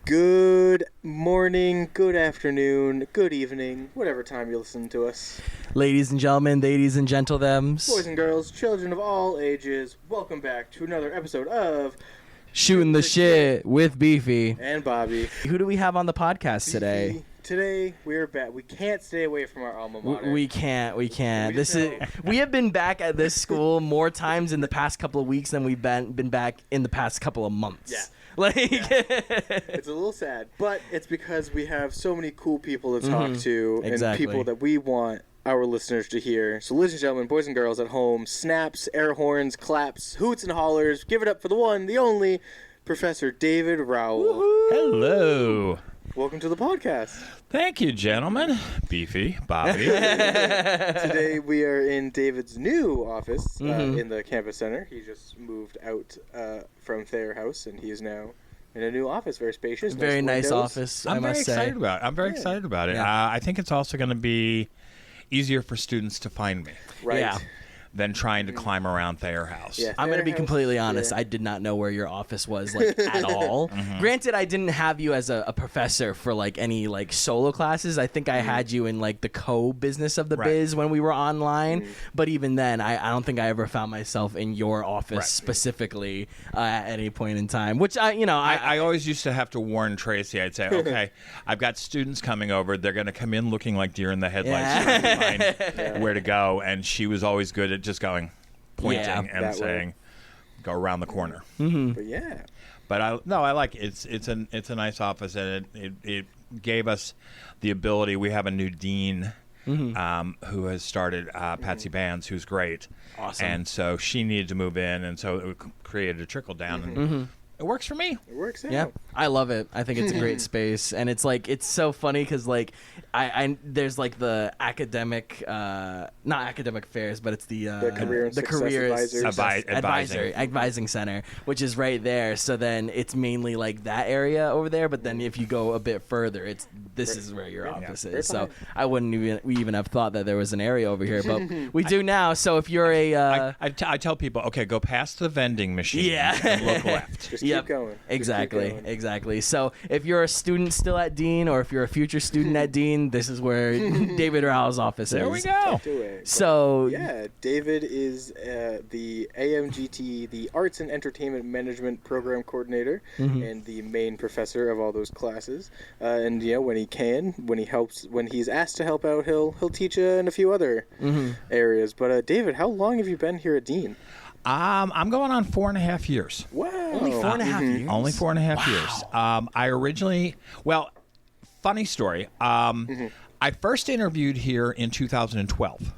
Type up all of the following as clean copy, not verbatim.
Good morning, good afternoon, good evening, whatever time you listen to us. Ladies and gentlemen, ladies and gentlethems, Boys and girls, children of all ages, welcome back to another episode of Shooting the Shit with Beefy and Bobbie. Who do we have on the podcast today? Beefy, today we're back. We can't stay away from our alma mater. We can't. We have been back at this school more times in the past couple of weeks than we've been back in the past couple of months. Yeah. It's a little sad, but it's because we have so many cool people to talk to and people that we want our listeners to hear. So ladies and gentlemen, boys and girls at home, snaps, air horns, claps, hoots and hollers, give it up for the one, the only, Professor David Rowell. Woo-hoo. Hello. Welcome to the podcast. Thank you, gentlemen. Beefy, Bobbie. Today we are in David's new office in the campus center. He just moved out from Thayer House, and he is now in a new office, very spacious. Very nice office, I must say. I'm very excited about it. Yeah. I think it's also going to be easier for students to find me. Right. Yeah. Than trying to climb around Thayer House. Yeah. I'm going to be House, completely honest. yeah. I did not know where your office was, at all. Granted, I didn't have you as a professor for, any, solo classes. I think I had you in, the co-business of the biz when we were online. But even then, I don't think I ever found myself in your office specifically at any point in time. Which, I always used to have to warn Tracy. I'd say, okay, I've got students coming over. They're going to come in looking like deer in the headlights trying to find where to go. And she was always good at just pointing and saying, "Go around the corner." But yeah, but I like it. It's a nice office, and it gave us the ability. We have a new dean who has started, Patsy Bands, who's great. Awesome. And so she needed to move in, and so it created a trickle down, and it works for me. it works out. Yeah, I love it. I think it's a great space, and it's so funny because I there's the academic, not academic fairs, but it's the career advising center, which is right there. So then it's mainly that area over there, but then if you go a bit further, this is where your office is. So I wouldn't even have thought that there was an area over here, but we do now. So if you're I tell people, okay, go past the vending machine and look left. Just keep going. Exactly. So if you're a student still at Dean, or if you're a future student at Dean, this is where David Rowell's office is. There we go. So yeah, David is the AMGT, the Arts and Entertainment Management Program Coordinator, and the main professor of all those classes. And when he's asked to help out, he'll teach in a few other areas. But David, how long have you been here at Dean? I'm going on 4.5 years. Wow. only 4.5 years. Only 4.5 years. I originally, funny story. I first interviewed here in 2012.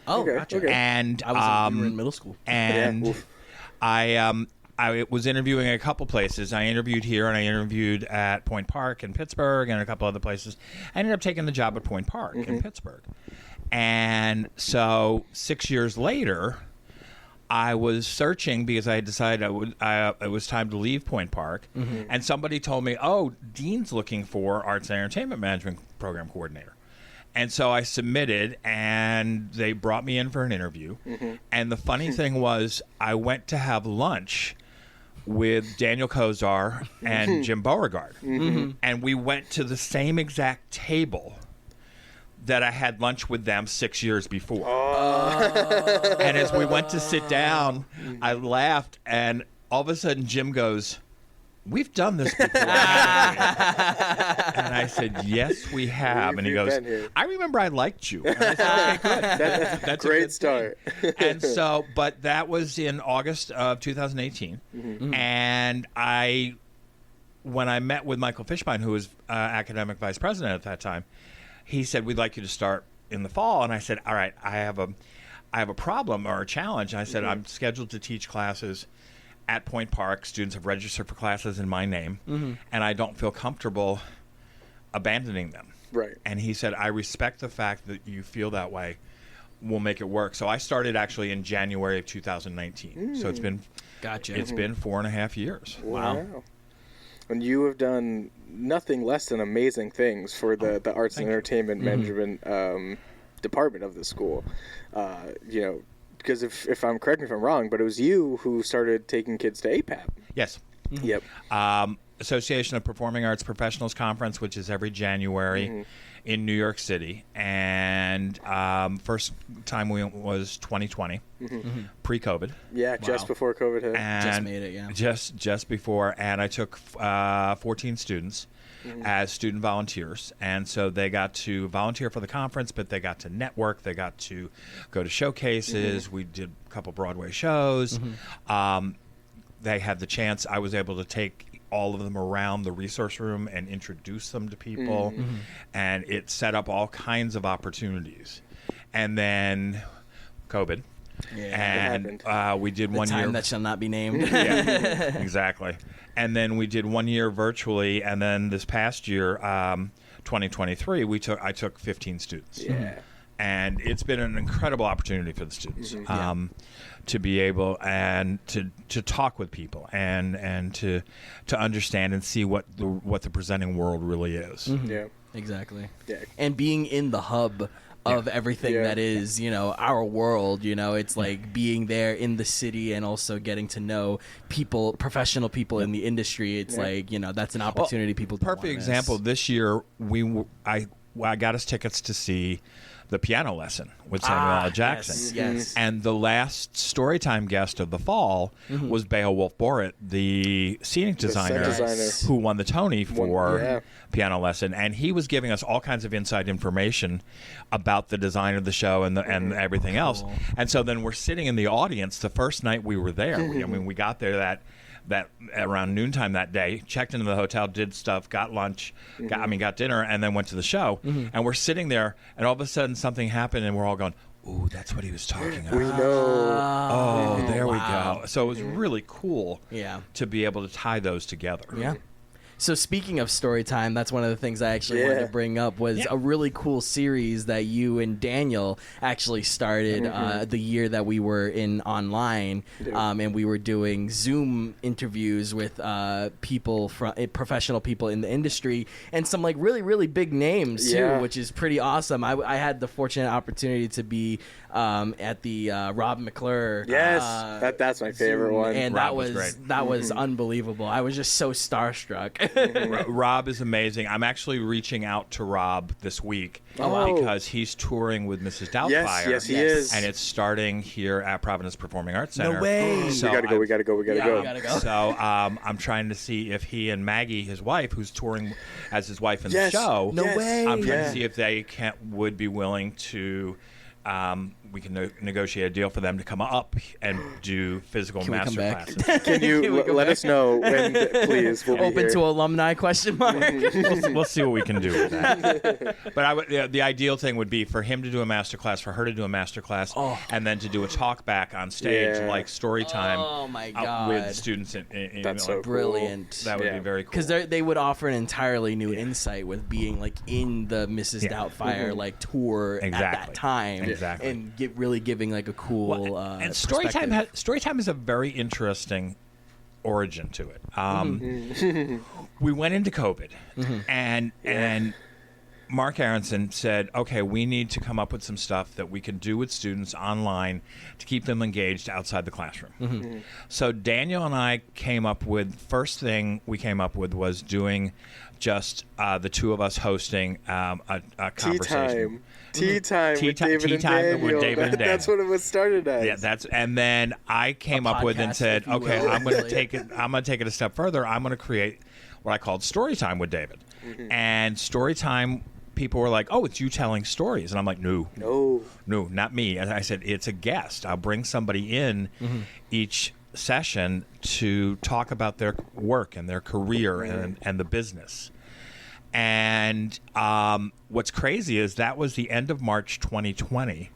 Oh, gotcha. Okay. And we were in middle school. And I was interviewing at a couple places. I interviewed here, and I interviewed at Point Park in Pittsburgh, and a couple other places. I ended up taking the job at Point Park in Pittsburgh. And so 6 years later, I was searching because I had decided it was time to leave Point Park, and somebody told me, "Oh, Dean's looking for Arts and Entertainment Management Program Coordinator," and so I submitted, and they brought me in for an interview. And the funny thing was, I went to have lunch with Daniel Kozar and Jim Beauregard, and we went to the same exact table that I had lunch with them 6 years before. And as we went to sit down, I laughed, and all of a sudden Jim goes, "We've done this before." And I said, "Yes, we have." And he goes, "I remember I liked you." And I said, "Okay, good. That's a great start." And so, but that was in August of 2018. And when I met with Michael Fishbein, who was academic vice president at that time, he said, "We'd like you to start in the fall." And I said, "All right, I have a problem or a challenge." And I said, "I'm scheduled to teach classes at Point Park. Students have registered for classes in my name, and I don't feel comfortable abandoning them." Right. And he said, "I respect the fact that you feel that way. We'll make it work." So I started actually in January of 2019. So it's been It's been 4.5 years. Wow. And you have done nothing less than amazing things for the Arts and Entertainment Management department of the school. Because if I'm correct me if I'm wrong, but it was you who started taking kids to APAP. Yes. Yep. Association of Performing Arts Professionals Conference, which is every January in New York City. And first time we went was 2020, pre-COVID. Yeah, just before COVID hit. And just made it, yeah. Just before. And I took 14 students as student volunteers. And so they got to volunteer for the conference, but they got to network. They got to go to showcases. We did a couple Broadway shows. They had the chance. I was able to take all of them around the resource room and introduce them to people. And it set up all kinds of opportunities. And then COVID. Yeah, and we did 1 year. Time that shall not be named. Yeah, exactly. And then we did 1 year virtually. And then this past year, 2023, I took 15 students. Yeah. And it's been an incredible opportunity for the students to be able and to talk with people and to understand and see what the presenting world really is. Yeah, exactly. Yeah, and being in the hub of everything that is, our world, it's like being there in the city and also getting to know people, professional people in the industry. It's like, that's an opportunity people don't Perfect example. This year, I got us tickets to see The Piano Lesson with Samuel L. Jackson. Yes. And the last Storytime guest of the fall was Beowulf Borrett, the scenic designer who won the Tony for Piano Lesson. And he was giving us all kinds of inside information about the design of the show and everything else. And so then we're sitting in the audience the first night we were there. We got there that around noontime that day, checked into the hotel, did stuff, got lunch, got dinner, and then went to the show. And we're sitting there, and all of a sudden something happened, and we're all going, "Ooh, that's what he was talking about." We know. Oh, there we go. So it was really cool Yeah. to be able to tie those together. Yeah. So speaking of Storytime, that's one of the things I actually wanted to bring up was a really cool series that you and Daniel actually started the year that we were in online, and we were doing Zoom interviews with people professional people in the industry and some like really, really big names too, which is pretty awesome. I had the fortunate opportunity to be at the Rob McClure. Yes, that's my favorite Zoom, one. and Rob was great. That was unbelievable. I was just so starstruck. Rob is amazing. I'm actually reaching out to Rob this week because he's touring with Mrs. Doubtfire. Yes, he is. And it's starting here at Providence Performing Arts Center. No way. So we gotta go. So I'm trying to see if he and Maggie, his wife, who's touring as his wife in the show. No way. I'm trying to see if they would be willing to. We can negotiate a deal for them to come up and do physical master classes. Can you let us know when, please? We'll Open to alumni ? We'll see what we can do with that. But the ideal thing would be for him to do a master class, for her to do a master class, and then to do a talk back on stage like Storytime. Oh my God. With students. That's so brilliant. Cool. That would be very cool. Because they would offer an entirely new insight with being like in the Mrs. Doubtfire like tour at that time, and really giving like a cool. And Storytime has a very interesting origin to it. We went into COVID, and Mark Aronson said, "Okay, we need to come up with some stuff that we can do with students online to keep them engaged outside the classroom." So Daniel and I came up with first thing we came up with was doing just the two of us hosting a conversation. Tea time with David and Daniel. That's what it was started as. Yeah, and then I came up with and said, "Okay, I'm going to take it a step further. I'm going to create what I called Storytime with David." And Storytime, people were like, "Oh, it's you telling stories," and I'm like, "No, not me." And I said, "It's a guest. I'll bring somebody in each session to talk about their work and their career and the business." And what's crazy is that was the end of March 2020,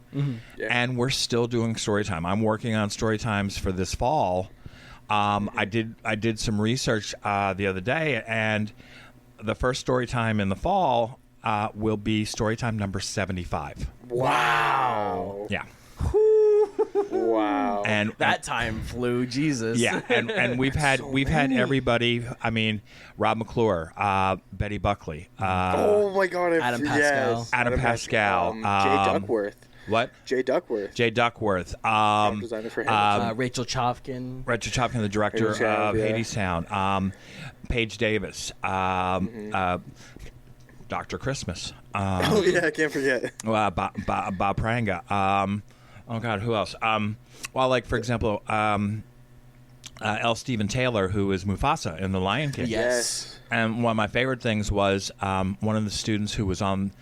and we're still doing Storytime. I'm working on Storytimes for this fall. I did some research the other day, and the first Storytime in the fall will be Storytime number 75. Wow. Yeah. Wow. And that time flew, Jesus. Yeah, and we've had everybody. I mean, Rob McClure, Betty Buckley. Oh my God, Adam Pascal. Yes. Adam Pascal. Jay Duckworth. What? Jay Duckworth. Designer for him. Rachel Chavkin. The director of Hadestown. Paige Davis, Dr. Christmas. Oh yeah, I can't forget. Bob Pranga. Oh God, who else? Well, like for example, L. Stephen Taylor, who is Mufasa in The Lion King. Yes. And one of my favorite things was one of the students who was in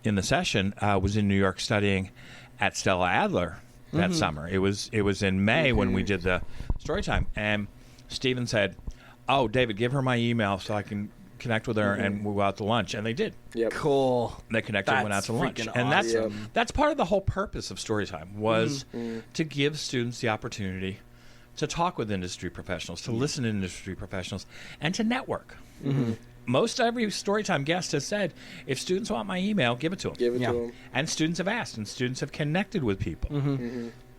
the session was in New York studying at Stella Adler that summer. It was in May when we did the Storytime, and Stephen said, "Oh, David, give her my email so I can connect with her and we'll go out to lunch." And they did. Yep. Cool. They connected and went out to lunch. And awesome. that's part of the whole purpose of Storytime was to give students the opportunity to talk with industry professionals, to listen to industry professionals, and to network. Most every Storytime guest has said, if students want my email, give it to them. Give it to them. And students have asked, and students have connected with people.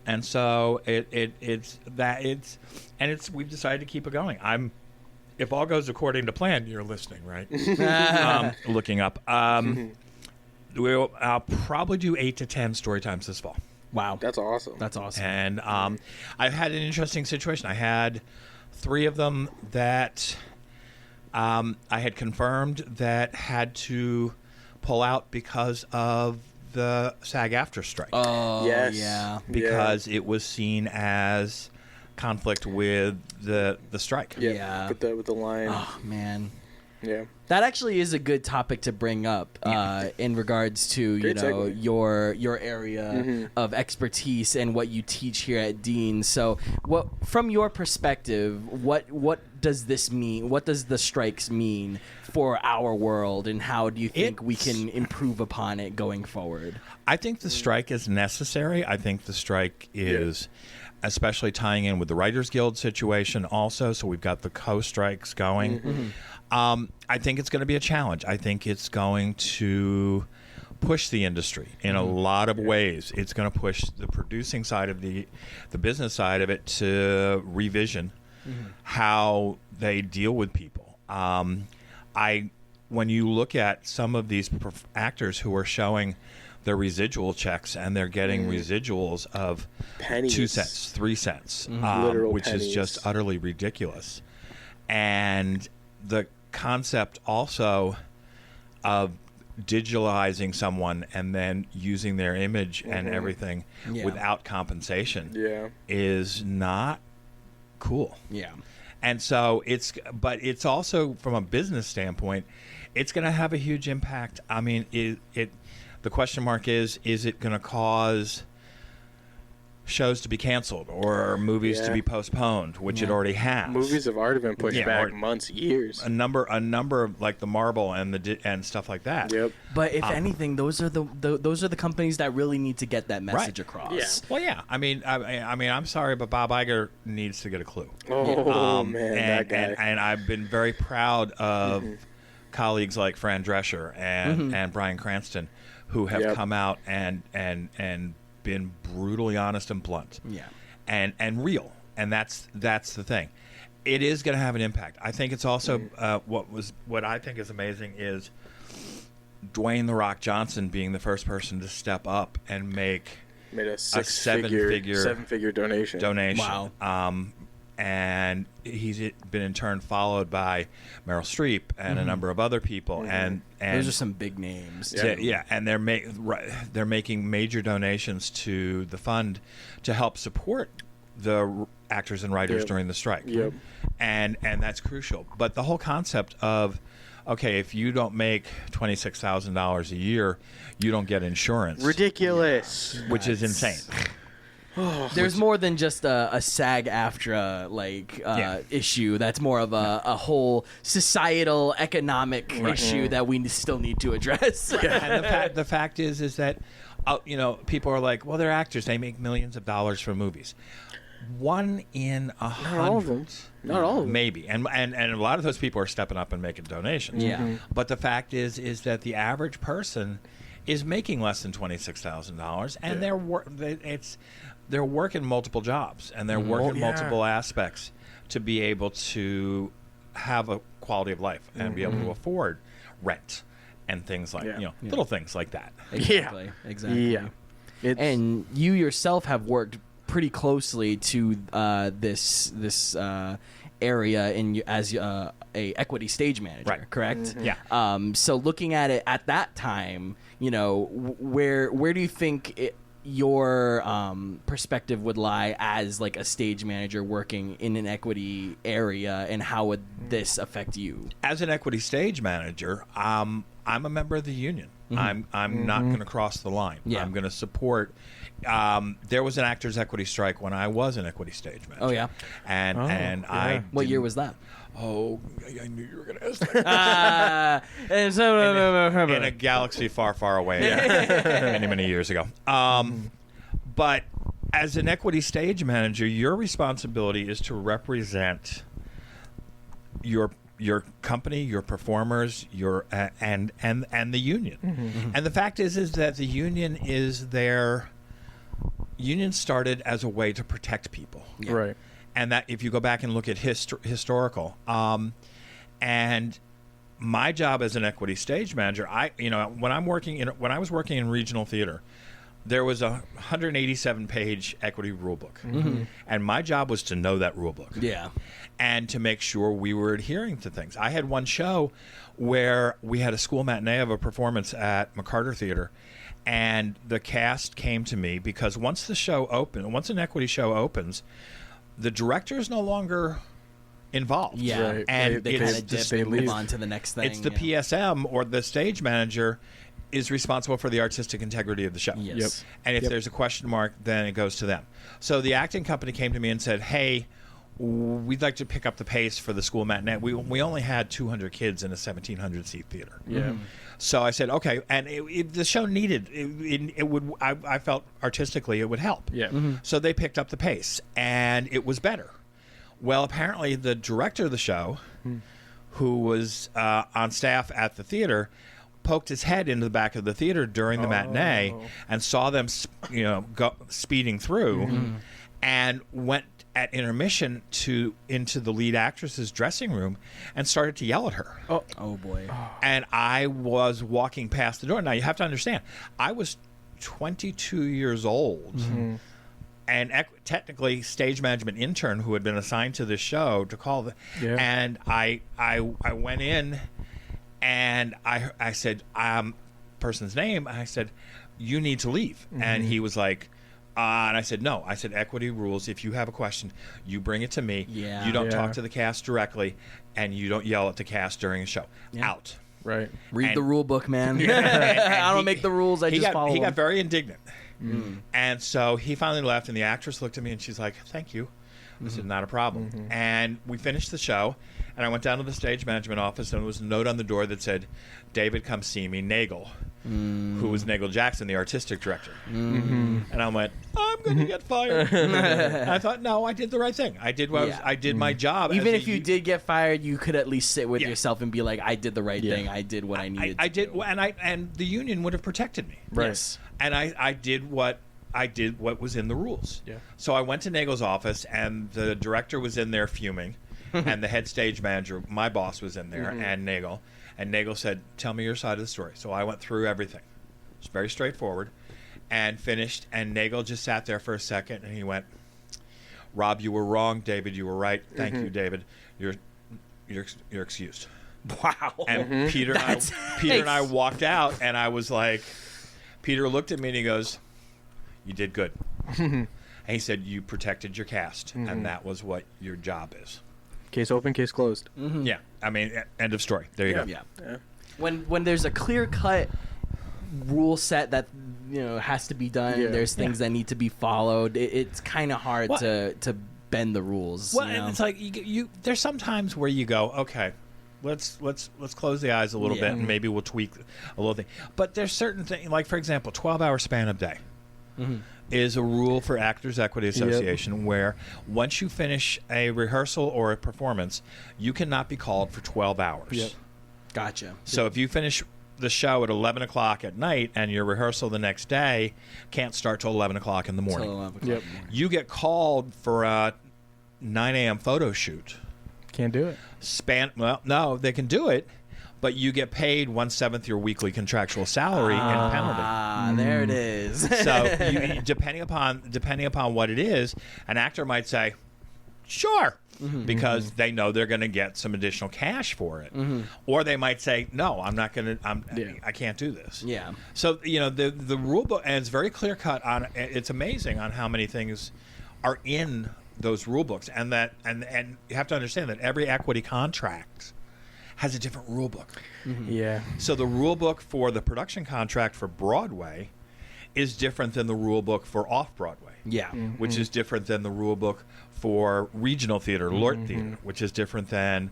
And so we've decided to keep it going. If all goes according to plan, you're listening, right? Looking up. I'll probably do 8 to 10 Storytimes this fall. Wow. That's awesome. That's awesome. And I've had an interesting situation. I had 3 of them that I had confirmed that had to pull out because of the SAG-AFTRA strike. Oh, yes. yeah. Because it was seen as conflict with the strike. Yeah. With the line. Oh, man. Yeah. That actually is a good topic to bring up in regards to Great segue. your area of expertise and what you teach here at Dean. So, from your perspective, what does this mean? What does the strikes mean for our world, and how do you think we can improve upon it going forward? I think the strike is necessary. I think the strike is, especially tying in with the Writers Guild situation also. So we've got the co-strikes going. I think it's going to be a challenge. I think it's going to push the industry in a lot of ways. It's going to push the producing side of the business side of it to revision how they deal with people. When you look at some of these actors who are showing their residual checks and they're getting residuals of pennies. 2 cents, 3 cents, which pennies. is just utterly ridiculous. And the concept also of digitalizing someone and then using their image and everything without compensation is not cool. Yeah. And so it's also from a business standpoint, it's going to have a huge impact. I mean, the question mark is it going to cause shows to be canceled or movies to be postponed, which it already has. Movies have already been pushed back months, years. A number of like The Marble and stuff like that. Yep. But if anything, those are the companies that really need to get that message across. Yeah. Well, yeah. I mean, I'm sorry, but Bob Iger needs to get a clue. Oh man, that guy. And I've been very proud of colleagues like Fran Drescher and Bryan Cranston, who have come out and been brutally honest and blunt, and real, and that's the thing. It is going to have an impact. I think it's also what I think is amazing is Dwayne "The Rock" Johnson being the first person to step up and made a seven-figure donation. Wow. And he's been in turn followed by Meryl Streep and a number of other people, and those are some big names. And they're making major donations to the fund to help support the actors and writers during the strike. And that's crucial. But the whole concept of, okay, if you don't make $26,000 a year, you don't get insurance. Ridiculous. Which is insane. There's more than just a SAG-AFTRA issue. That's more of a whole societal economic issue that we still need to address. And the fact is that people are like, well, they're actors, they make millions of dollars from movies. 1 in 100. Not all of them. Not all of them. Maybe. And a lot of those people are stepping up and making donations. But the fact is that the average person is making less than $26,000, and they're working multiple jobs, and they're working multiple aspects to be able to have a quality of life and be able to afford rent and things like little things like that. Exactly. Yeah. And you yourself have worked pretty closely to this area as a equity stage manager, Right. correct? Mm-hmm. Yeah. So looking at it at that time, where do you think your perspective would lie as like a stage manager working in an equity area, and how would this affect you? As an equity stage manager, I'm a member of the union. I'm not going to cross the line. Yeah. I'm going to support. There was an actors equity strike when I was an equity stage manager. Oh yeah. And I. What year was that? Oh, I knew you were going to ask that. In a galaxy far, far away, many, many years ago. But as an equity stage manager, your responsibility is to represent your company, your performers, and the union. And the fact is that the union is there. Union started as a way to protect people, Right. and that if you go back and look at historical, and my job as an equity stage manager, when I was working in regional theater, there was a 187-page equity rule book, and my job was to know that rule book, and to make sure we were adhering to things. I had one show where we had a school matinee of a performance at McCarter Theater, and the cast came to me because once an equity show opens, the director is no longer involved. Yeah, Right. And they kind of dip and move leave. on to the next thing. it's the PSM or the stage manager is responsible for the artistic integrity of the show. Yes. Yep. And if there's a question mark, then it goes to them. So the acting company came to me and said, hey, we'd like to pick up the pace for the school matinee. We only had 200 kids in a 1,700-seat theater. Yeah. So I said, okay. And the show needed, it would, I felt artistically it would help. Yeah. So they picked up the pace, and it was better. Well, apparently the director of the show, who was on staff at the theater, poked his head into the back of the theater during the matinee and saw them, go speeding through, and went at intermission into the lead actress's dressing room and started to yell at her. Oh boy. And I was walking past the door. Now you have to understand, I was 22 years old. And technically stage management intern who had been assigned to the show to call and I went in and I said, person's name, I said, you need to leave. And he was like, and I said, no. I said, equity rules. If you have a question, you bring it to me. Yeah. You don't talk to the cast directly, and you don't yell at the cast during a show. Yeah. Out. Right. Read the rule book, man. And I don't make the rules. I just follow He them. got very indignant. And so he finally left, and the actress looked at me, and she's like, thank you. I said, not a problem. And we finished the show, and I went down to the stage management office, and there was a note on the door that said, David, come see me, Nagel, who was Nagel Jackson, the artistic director. And I went, I'm going to get fired. And I thought, no, I did the right thing. I did I did my job. Even if you did get fired, you could at least sit with yourself and be like, I did the right thing. I did what I needed to did, do. and the union would have protected me. Right. Yes. And I did what was in the rules. Yeah. So I went to Nagel's office, and the director was in there fuming, and the head stage manager, my boss, was in there, and Nagel. And Nagel said, tell me your side of the story. So I went through everything. It's very straightforward. And finished, and Nagel just sat there for a second, and he went, Rob, you were wrong. David, you were right. Thank you, David. You're excused. Wow. And Peter and I walked out, and I was like, Peter looked at me and he goes, you did good. And he said, you protected your cast, and that was what your job is. Case open, case closed. Yeah. I mean, end of story. There you go. Yeah. When there's a clear-cut rule set that has to be done, there's things that need to be followed. It's kind of hard to bend the rules. Well, and it's like you there's some times where you go, okay, let's close the eyes a little bit, and maybe we'll tweak a little thing. But there's certain things, like for example, 12-hour span of day is a rule for Actors Equity Association where once you finish a rehearsal or a performance, you cannot be called for 12 hours. Yep. Gotcha. So if you finish the show at 11 o'clock at night and your rehearsal the next day can't start till 11 o'clock in the morning. Yep. You get called for a 9 a.m. photo shoot. Can't do it. Well, no, they can do it, but you get paid 1/7 your weekly contractual salary and penalty. There it is. So depending upon what it is, an actor might say, sure, because they know they're going to get some additional cash for it, or they might say, no, I'm not going to. I can't do this. Yeah. So the rule book, and it's very clear cut on. It's amazing on how many things are in those rule books, and you have to understand that every equity contract has a different rule book. Yeah. So the rule book for the production contract for Broadway is different than the rule book for off-Broadway. Yeah. Which is different than the rule book for regional theater, LORT theater, which is different than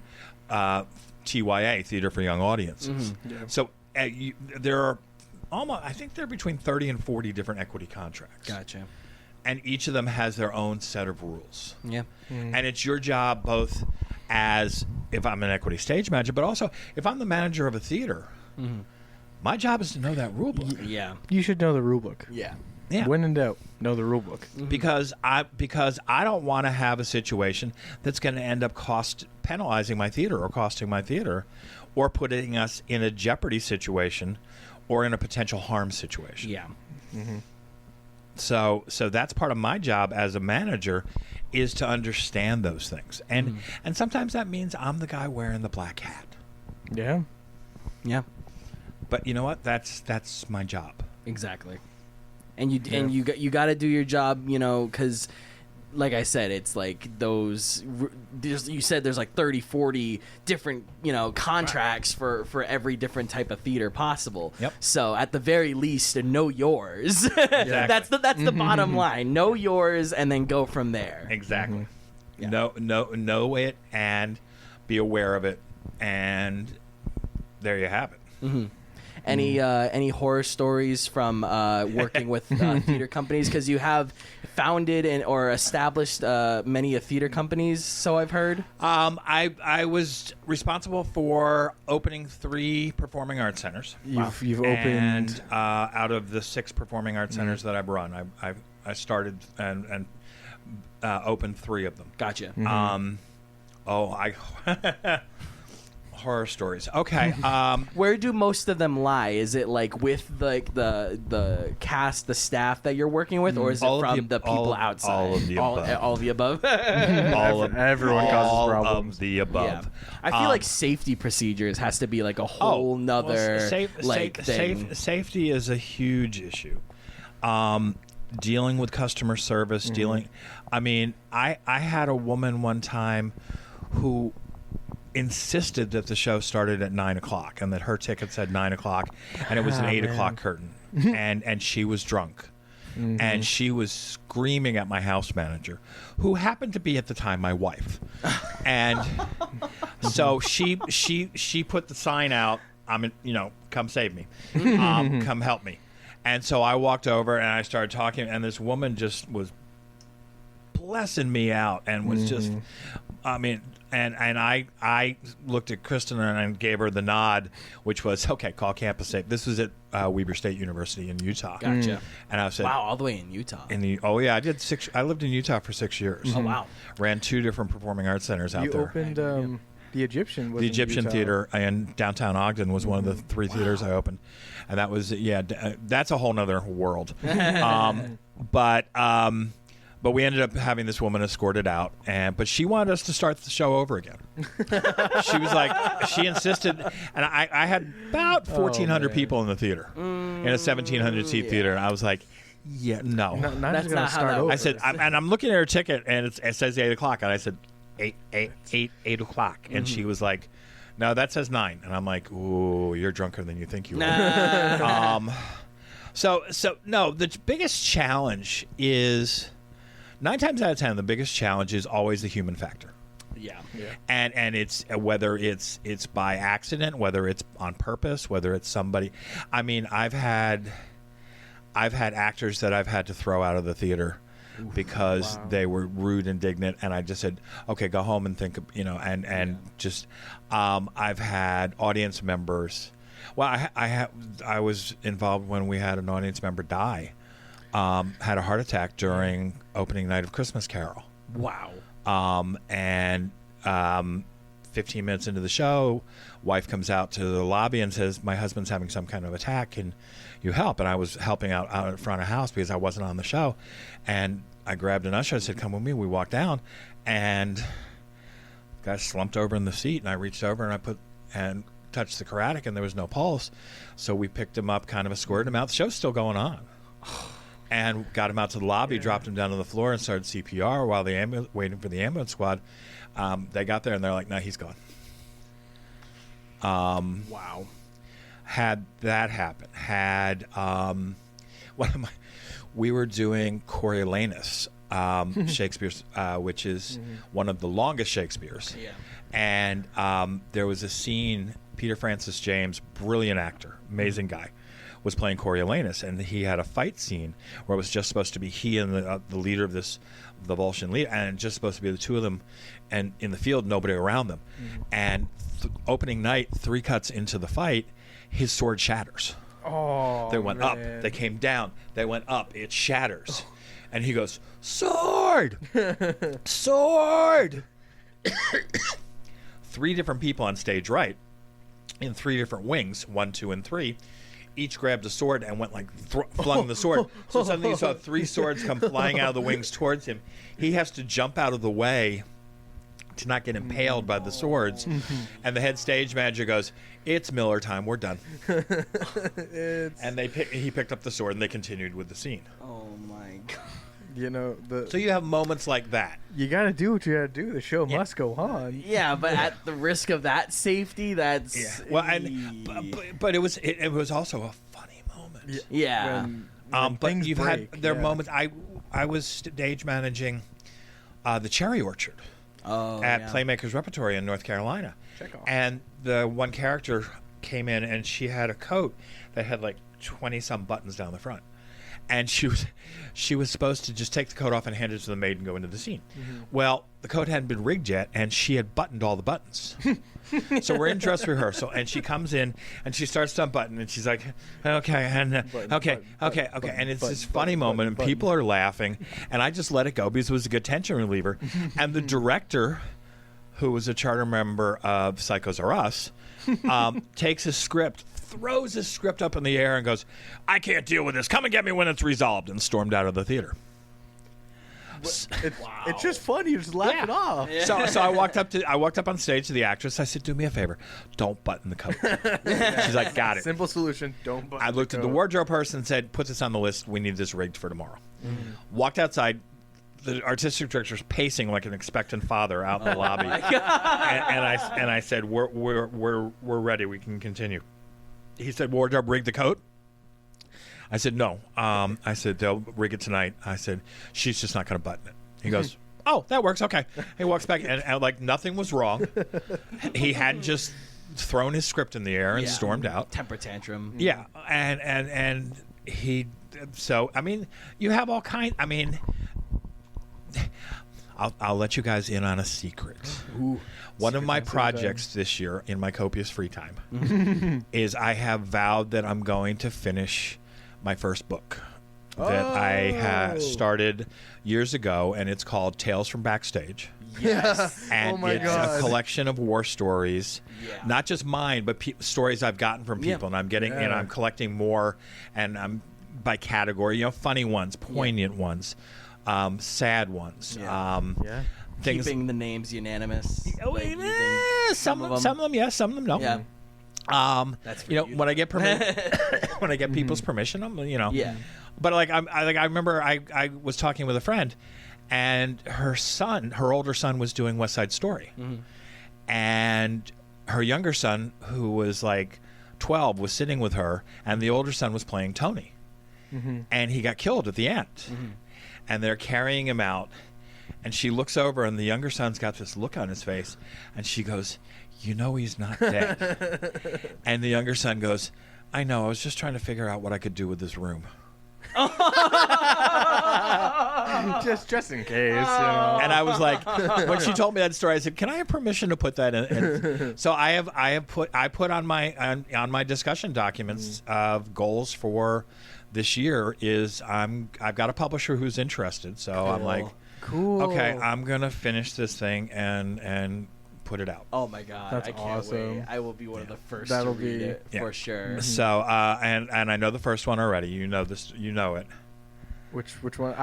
TYA, Theater for Young Audiences. Yeah. So there are I think there are between 30 and 40 different equity contracts. Gotcha. And each of them has their own set of rules. Yeah. And it's your job both as, if I'm an equity stage manager, but also if I'm the manager of a theater, my job is to know that rule book. Yeah. You should know the rule book. Yeah. Yeah. When in doubt, know the rule book. Because I don't want to have a situation that's going to end up penalizing my theater or costing my theater, or putting us in a jeopardy situation or in a potential harm situation. Yeah. So that's part of my job as a manager, is to understand those things. And sometimes that means I'm the guy wearing the black hat. Yeah. Yeah. But you know what? That's my job. Exactly. And you got to do your job, because like I said, it's like you said there's like 30, 40 different, contracts for every different type of theater possible. Yep. So at the very least, know yours. That's the bottom line. Know yours and then go from there. Exactly. Yeah. Know it and be aware of it, and there you have it. Any horror stories from working with theater companies? Because you have founded or established many theater companies, so I've heard. I was responsible for opening 3 performing arts centers. You've opened, and out of the 6 performing arts centers that I've run, I started and opened 3 of them. Gotcha. Horror stories. Okay. Where do most of them lie? Is it like with the cast, the staff that you're working with, or is it from the people outside? All of the above. All of the above. Everyone causes problems. All of the above. Yeah. I feel like safety procedures has to be like a whole nother thing. Safety is a huge issue. Dealing with customer service, I had a woman one time who insisted that the show started at 9:00 and that her ticket said 9:00 and it was an 8:00 curtain, and she was drunk. And she was screaming at my house manager, who happened to be at the time my wife. And so she put the sign out, come save me, come help me. And so I walked over and I started talking, and this woman just was blessing me out and was just, And I looked at Kristen and gave her the nod, which was, okay, call campus safe. This was at Weber State University in Utah. Gotcha. And I said, wow, all the way in Utah. I lived in Utah for 6 years. Oh, wow. Ran 2 different performing arts centers out there. You opened the Egyptian. The Egyptian Theater in downtown Ogden was one of the 3 theaters I opened, and that was that's a whole nother world. But we ended up having this woman escorted out, but she wanted us to start the show over again. She was like, she insisted, and I had about 1,400 people in the theater, in a 1,700 seat theater, and I was like, yeah, no. That's not how that works. I said, and I'm looking at her ticket, and it says 8:00, and I said, 8:00, and she was like, no, that says 9, and I'm like, ooh, you're drunker than you think you are. So no, the biggest challenge is, 9 times out of 10, the biggest challenge is always the human factor. Yeah. And it's whether it's by accident, whether it's on purpose, whether it's somebody. I mean, I've had actors that I've had to throw out of the theater because they were rude, indignant, and I just said, okay, go home and think, just. I've had audience members. Well, I was involved when we had an audience member die. Had a heart attack during opening night of Christmas Carol. Wow. And 15 minutes into the show, wife comes out to the lobby and says, my husband's having some kind of attack. Can you help? And I was helping out in front of house because I wasn't on the show. And I grabbed an usher. I said, "Come with me." We walked down, and the guy slumped over in the seat, and I reached over and touched the carotid, and there was no pulse. So we picked him up, kind of escorted him out. The show's still going on. And got him out to the lobby, dropped him down to the floor, and started CPR while waiting for the ambulance squad. They got there, and they're like, "No, he's gone." Wow. Had that happen, we were doing Coriolanus, Shakespeare's, which is one of the longest Shakespeare's. Yeah. And there was a scene, Peter Francis James, brilliant actor, amazing guy, was playing Coriolanus, and he had a fight scene where it was just supposed to be he and the leader of the Volscian leader, and just supposed to be the two of them, and in the field, nobody around them. And opening night, 3 cuts into the fight, his sword shatters. Oh, they went up, they came down, they went up, it shatters. And he goes, "Sword! Sword!" 3 different people on stage right, in 3 different wings, 1, 2, and 3, each grabbed a sword and went like flung the sword. So suddenly you saw 3 swords come flying out of the wings towards him. He has to jump out of the way to not get impaled by the swords. And the head stage manager goes, "It's Miller time, we're done." And he picked up the sword and they continued with the scene. Oh my god. You know, so you have moments like that. You got to do what you got to do. The show must go on. Yeah, but at the risk of that safety, that's well, but it was also a funny moment. Yeah. But you've had moments. I was stage managing the Cherry Orchard at Playmakers Repertory in North Carolina, and the one character came in and she had a coat that had like 20-some buttons down the front. And she was supposed to just take the coat off and hand it to the maid and go into the scene. Well, the coat hadn't been rigged yet, and she had buttoned all the buttons. So we're in dress rehearsal, and she comes in and she starts to unbutton, and she's like, "Okay, and okay," and it's this funny moment, and people are laughing, and I just let it go because it was a good tension reliever. And the director, who was a charter member of Psychos R Us, takes his script, throws his script up in the air and goes, "I can't deal with this. Come and get me when it's resolved," and stormed out of the theater. It's just funny. You just laugh it off. Yeah. So I walked up on stage to the actress. I said, "Do me a favor. Don't button the coat." She's like, "Got it." Simple solution. Don't button I looked at the wardrobe person and said, "Put this on the list. We need this rigged for tomorrow." Walked outside. The artistic director's pacing like an expectant father out in the lobby. And I said, "We're ready. We can continue." He said, "Wardrobe, rig the coat?" I said, "No." I said, "They'll rig it tonight." I said, "She's just not going to button it." He goes, "Oh, that works. Okay." He walks back and like nothing was wrong. He hadn't just thrown his script in the air and stormed out. Temper tantrum. Yeah. And he, so, I mean, you have all kinds, I mean, I'll let you guys in on a secret. Ooh, one of my projects this year in my copious free time is I have vowed that I'm going to finish my first book that I started years ago, and it's called Tales from Backstage. Yes. And it's a collection of war stories, not just mine, but stories I've gotten from people, and I'm getting, and I'm collecting more, and I'm by category, you know, funny ones, poignant ones. Sad ones. Things, keeping the names unanimous. Some of them, yes. Some of them, no. Yeah. That's you know, when I get when I get people's permission, you know. Yeah. But like I remember I was talking with a friend, and her older son was doing West Side Story, and her younger son, who was like 12, was sitting with her, and the older son was playing Tony, and he got killed at the end. And they're carrying him out, and she looks over, and the younger son's got this look on his face, and she goes, "You know he's not dead." And the younger son goes, "I know, I was just trying to figure out what I could do with this room." just in case, you know. And I was like, when she told me that story, I said, "Can I have permission to put that in?" So I put on my discussion documents of goals for this year is I've got a publisher who's interested, so cool. I'm like, cool. Okay, I'm gonna finish this thing and put it out. Oh my god, that's I can't awesome. wait. I will be one of the first That'll to read it for sure. So and I know the first one already. You know this. You know it. Which one?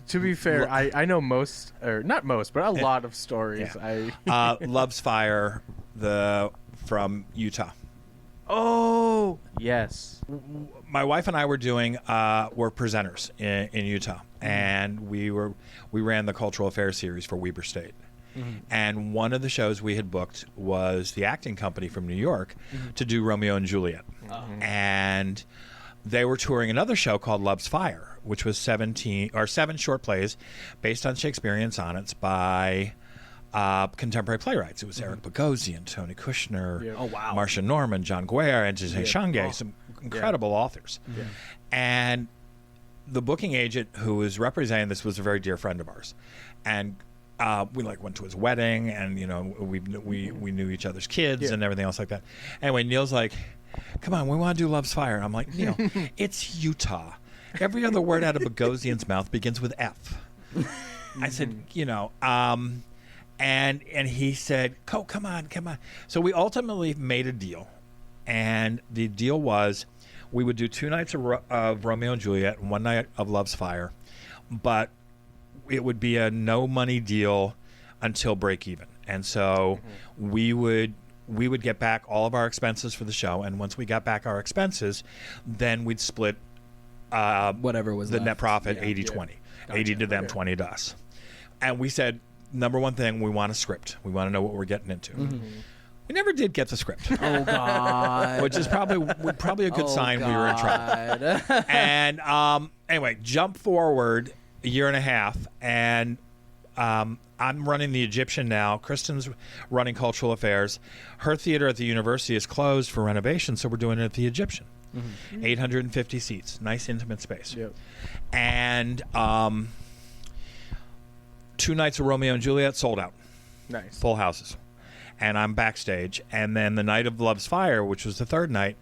To be fair, I know most, or not most, but a lot of stories. Yeah. Love's Fire, from Utah. Oh yes. My wife and I were presenters in Utah, and we ran the Cultural Affairs series for Weber State. And one of the shows we had booked was the acting company from New York to do Romeo and Juliet. And they were touring another show called Love's Fire, which was 7 short plays based on Shakespearean sonnets by contemporary playwrights. It was Eric Bogosian, Tony Kushner, Marcia Norman, John Guare, and Jose Shange, some incredible authors. And the booking agent who was representing this was a very dear friend of ours. And we went to his wedding, and we knew each other's kids and everything else like that. Anyway, Neil's like, "Come on, we want to do Love's Fire." I'm like, "Neil, it's Utah. Every other word out of Bogosian's mouth begins with F." I said, and he said, "Come on." So we ultimately made a deal, and the deal was we would do 2 nights of Romeo and Juliet and 1 night of Love's Fire, but it would be a no money deal until break even. And so we would get back all of our expenses for the show, and once we got back our expenses, then we'd split whatever was the left. Net profit 80-20. Gotcha. 80 to them, 20 to us. And we said, number one thing, we want a script. We want to know what we're getting into. We never did get the script. Oh God! Which is probably a good sign we were in trouble. And anyway, jump forward a year and a half, and I'm running the Egyptian now. Kristen's running Cultural Affairs. Her theater at the university is closed for renovation, so we're doing it at the Egyptian. 850 seats, nice intimate space. And 2 nights of Romeo and Juliet sold out. Nice. Full houses. And I'm backstage. And then the night of Love's Fire, which was the third night,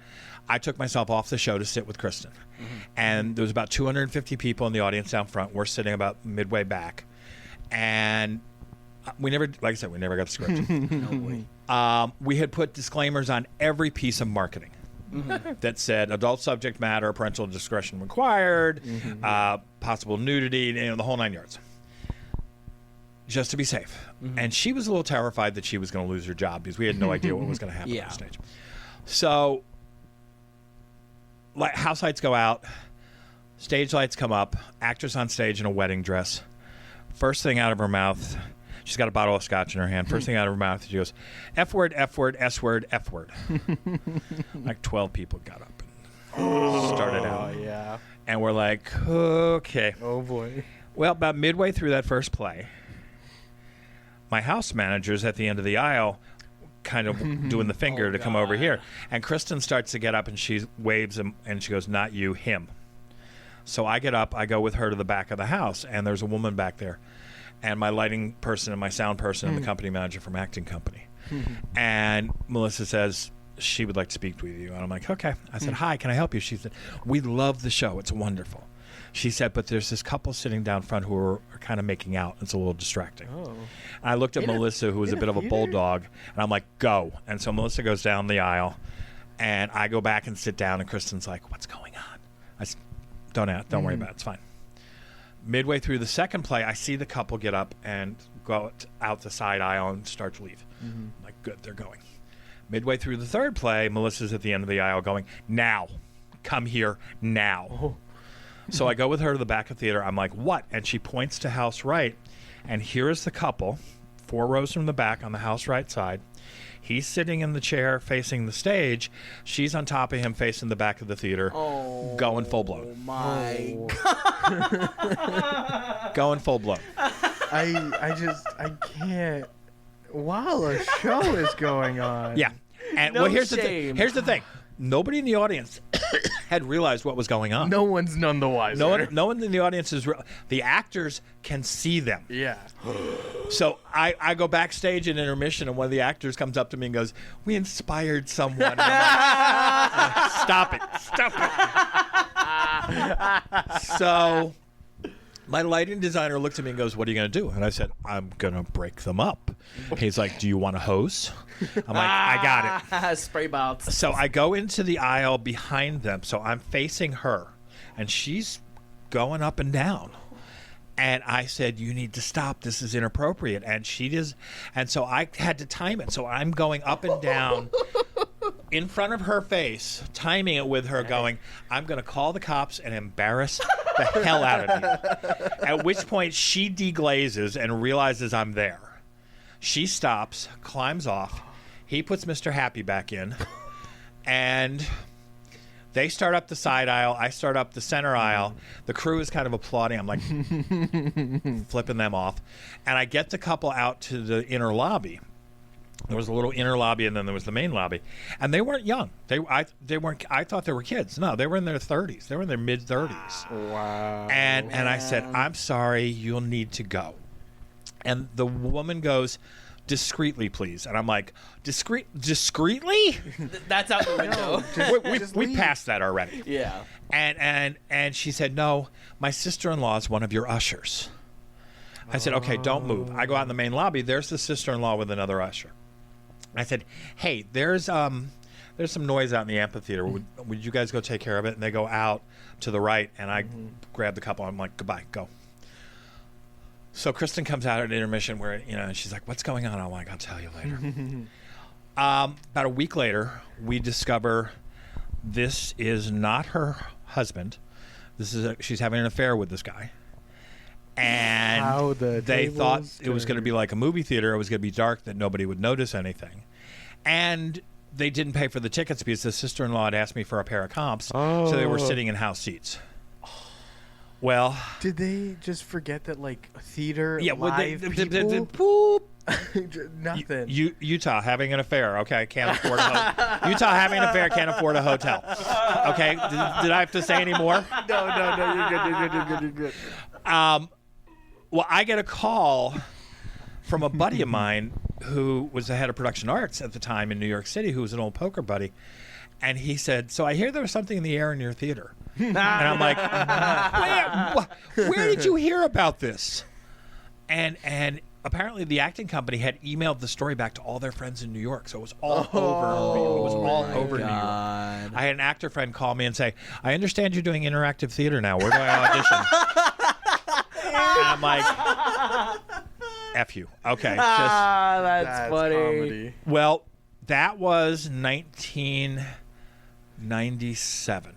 I took myself off the show to sit with Kristen. And there was about 250 people in the audience down front. We're sitting about midway back. And we never, like I said, we never got the script. We had put disclaimers on every piece of marketing that said adult subject matter, parental discretion required, possible nudity, the whole 9 yards. Just to be safe. And she was a little terrified that she was going to lose her job because we had no idea what was going to happen on stage. So, house lights go out, stage lights come up, actors on stage in a wedding dress. First thing out of her mouth, she's got a bottle of scotch in her hand. First thing out of her mouth, she goes, F word, F word, S word, F word. 12 people got up and started out. And we're like, okay. Oh, boy. Well, about midway through that first play, my house manager's at the end of the aisle kind of doing the finger to come over here. And Kristen starts to get up, and she waves him, and she goes, "Not you, him." So I get up, I go with her to the back of the house, and there's a woman back there. And my lighting person and my sound person and the company manager from acting company. And Melissa says she would like to speak with you. And I'm like, okay. I said, "Hi, can I help you?" She said, "We love the show. It's wonderful." She said, "But there's this couple sitting down front who are kind of making out. It's a little distracting." And I looked at Melissa, who was a bit of a bulldog, and I'm like, "Go." And so Melissa goes down the aisle, and I go back and sit down, and Kristen's like, "What's going on?" I said, Don't worry about it. It's fine. Midway through the second play, I see the couple get up and go out the side aisle and start to leave. I'm like, good, they're going. Midway through the third play, Melissa's at the end of the aisle going, "Now. Come here now." So I go with her to the back of the theater. I'm like, "What?" And she points to house right. And here is the couple, 4 rows from the back on the house right side. He's sitting in the chair facing the stage. She's on top of him facing the back of the theater, going full blown. Oh, my God. Going full blown. I can't. While a show is going on. Yeah. And No here's shame. Here's the thing. Nobody in the audience had realized what was going on. No one's none the wiser. No one in the audience is. The actors can see them. Yeah. So I go backstage in intermission, and one of the actors comes up to me and goes, "We inspired someone." And I'm like, Stop it. So my lighting designer looked at me and goes, "What are you going to do?" And I said, "I'm going to break them up." He's like, "Do you want a hose?" I'm like, "I got it." Spray bounce. So I go into the aisle behind them. So I'm facing her, and she's going up and down. And I said, you need to stop. This is inappropriate. And she does. And so I had to time it. So I'm going up and down in front of her face, timing it with her going, I'm going to call the cops and embarrass the hell out of you. At which point she deglazes and realizes I'm there. She stops, climbs off. He puts Mr. Happy back in. And they start up the side aisle. I start up the center aisle. The crew is kind of applauding. I'm like flipping them off. And I get the couple out to the inner lobby. There was a little inner lobby, and then there was the main lobby. And they weren't young. They weren't. I thought they were kids. No, they were in their 30s. They were in their mid-30s. Wow. And I said, I'm sorry, you'll need to go. And the woman goes, discreetly, please. And I'm like, discreetly? That's out the window. we passed that already. Yeah. And she said, no, my sister-in-law is one of your ushers. I said, okay, don't move. I go out in the main lobby. There's the sister-in-law with another usher. I said, hey, there's some noise out in the amphitheater. Would you guys go take care of it? And they go out to the right, and I grab the couple. I'm like, goodbye, go. So Kristen comes out at intermission where, she's like, what's going on? I'm like, I'll tell you later. About a week later, we discover this is not her husband. She's having an affair with this guy. And they thought it was going to be like a movie theater. It was going to be dark, that nobody would notice anything. And they didn't pay for the tickets because the sister-in-law had asked me for a pair of comps. So they were sitting in house seats. Well, did they just forget that, like, theater, people? Nothing. Utah having an affair. Okay, can't afford Utah having an affair, can't afford a hotel. Okay, did I have to say any more? No, you're good. Well, I get a call from a buddy of mine who was the head of production arts at the time in New York City, who was an old poker buddy. And he said, so I hear there was something in the air in your theater. And I'm like, where did you hear about this? And apparently the acting company had emailed the story back to all their friends in New York. So it was all over New York. I had an actor friend call me and say, I understand you're doing interactive theater now. Where do I audition? And I'm like, F you. Okay. That's funny. Comedy. Well, that was 1997.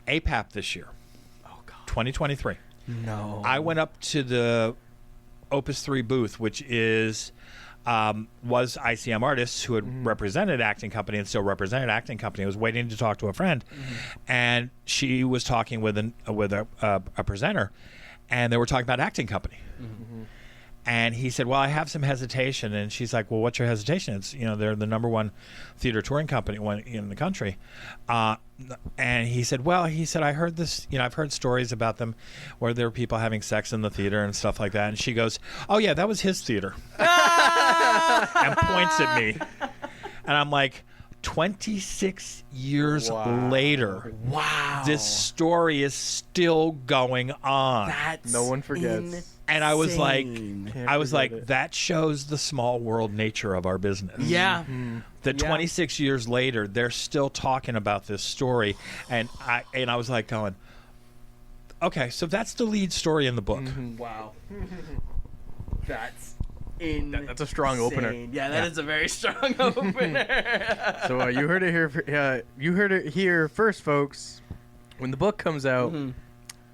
APAP this year. Oh, God. 2023. No. I went up to the Opus 3 booth, which was ICM Artists, who had represented acting company and still represented acting company. I was waiting to talk to a friend, and she was talking with a presenter, and they were talking about acting company. And he said, well, I have some hesitation. And she's like, well, what's your hesitation? It's, they're the number one theater touring company in the country. And he said, I heard this, I've heard stories about them where there were people having sex in the theater and stuff like that. And she goes, oh, yeah, that was his theater. And points at me. And I'm like, 26 years later, this story is still going on. No one forgets. And I was like, that shows the small world nature of our business. Yeah. That 26 years later, they're still talking about this story. And I was like going, okay, so that's the lead story in the book. Wow. That's insane. That's a strong opener. Yeah, that is a very strong opener. So you heard it here. You heard it here first, folks. When the book comes out,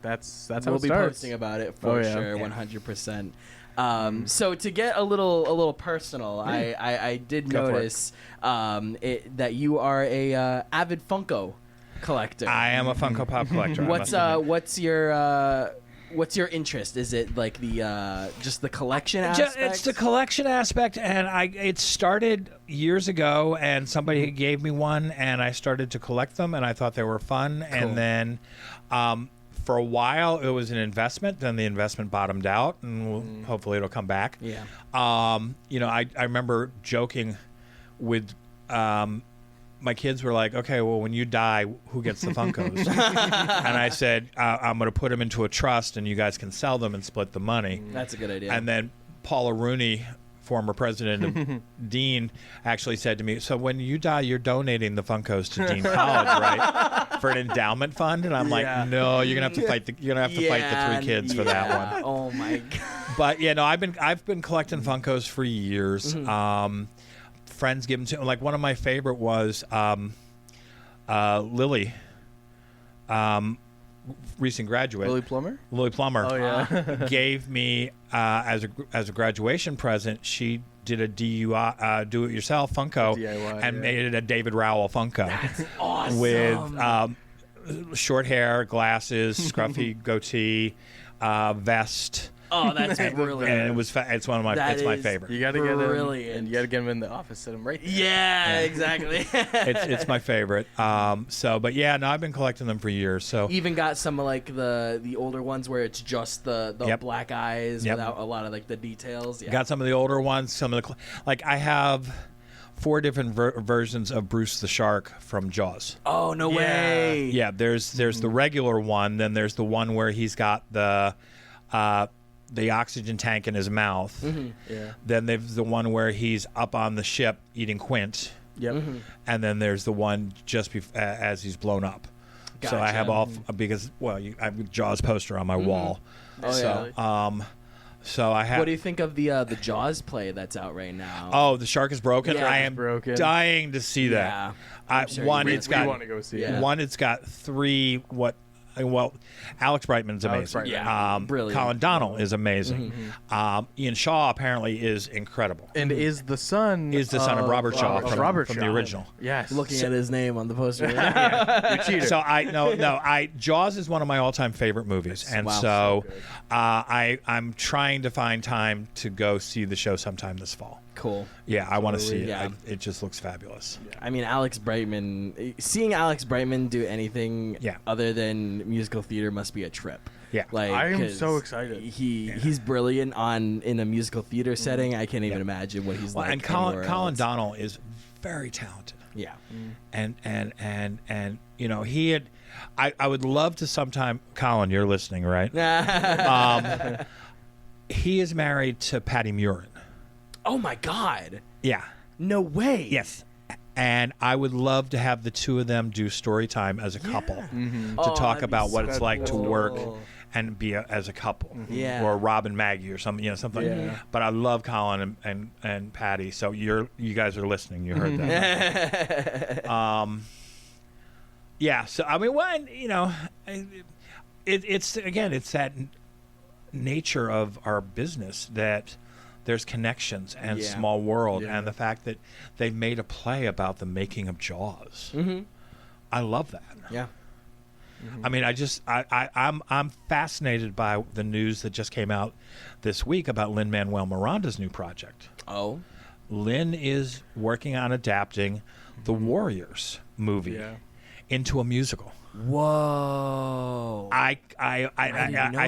that's how we'll it be starts. posting about it for sure, 100%. So to get a little personal, I did notice that you are a avid Funko collector. I am a Funko Pop collector. What's your interest? Is it like the just the collection aspect? It's the collection aspect, and it started years ago, and somebody gave me one, and I started to collect them, and I thought they were fun, and then for a while it was an investment. Then the investment bottomed out, and hopefully it'll come back. Yeah. I remember joking with. My kids were like, okay, well, when you die, who gets the Funkos? And I said, I'm going to put them into a trust, and you guys can sell them and split the money. That's a good idea. And then Paula Rooney former president of Dean, actually said to me, "So when you die, you're donating the Funkos to Dean College, right, for an endowment fund?" And I'm like, "No, you're gonna have to fight the fight the 3 kids for that one." Oh my god! But I've been collecting Funkos for years. Friends give them to, like, one of my favorite was Lily. Recent graduate, Lily Plummer. Oh yeah, gave me as a graduation present. She did a do-it-yourself Funko DIY, and made it a David Rowell Funko. That's awesome. With short hair, glasses, scruffy goatee, vest. Oh, that's brilliant. And it's one of my my favorite. You got to get brilliant. him, and you got to get him in the office. Set him right there. Yeah, exactly. It's my favorite. But yeah, no, I've been collecting them for years. So even got some of like the older ones where it's just the black eyes without a lot of like the details. Yeah. Got some of the older ones. Some of the like I have 4 different versions of Bruce the Shark from Jaws. Oh, no way. Yeah, there's the regular one. Then there's the one where he's got the oxygen tank in his mouth. Mm-hmm. Yeah. Then there's the one where he's up on the ship eating Quint. Yep. Mm-hmm. And then there's the one just as he's blown up. Gotcha. So I have all because I have a Jaws poster on my wall. Oh, so so I have. What do you think of the Jaws play that's out right now? Oh, The Shark is Broken. Yeah, I am dying to see that. I'm sure one, we it's got want to go see it. one. It's got 3 Alex Brightman's amazing. Yeah, brilliant. Colin Donnell is amazing. Mm-hmm. Ian Shaw apparently is incredible. And is the son of Robert Shaw from Shaw. the original. Yes. Looking at his name on the poster. You cheater. So Jaws is one of my all-time favorite movies, and Wow. I'm trying to find time to go see the show sometime this fall. Cool. Yeah, I want to see it. Yeah. It just looks fabulous. Yeah. I mean, seeing Alex Brightman do anything other than musical theater must be a trip. Yeah, I am so excited. He's brilliant in a musical theater setting. I can't even imagine what he's like. And Colin Donnell is very talented. Yeah, and he had. I would love to sometime. Colin, you're listening, right? He is married to Patty Murin. Oh my God! Yeah. No way. Yes. And I would love to have the 2 of them do Storytime as a couple to talk about what it's like to work and be as a couple. Yeah. Or Rob and Maggie or something, something. Yeah. But I love Colin and Patty. So you guys are listening. You heard that. Yeah. So I mean, it's that nature of our business that there's connections and small world, and the fact that they made a play about the making of Jaws. Mm-hmm. I love that. Yeah. I mean, I'm fascinated by the news that just came out this week about Lin-Manuel Miranda's new project. Oh. Lin is working on adapting the Warriors movie into a musical. Whoa! I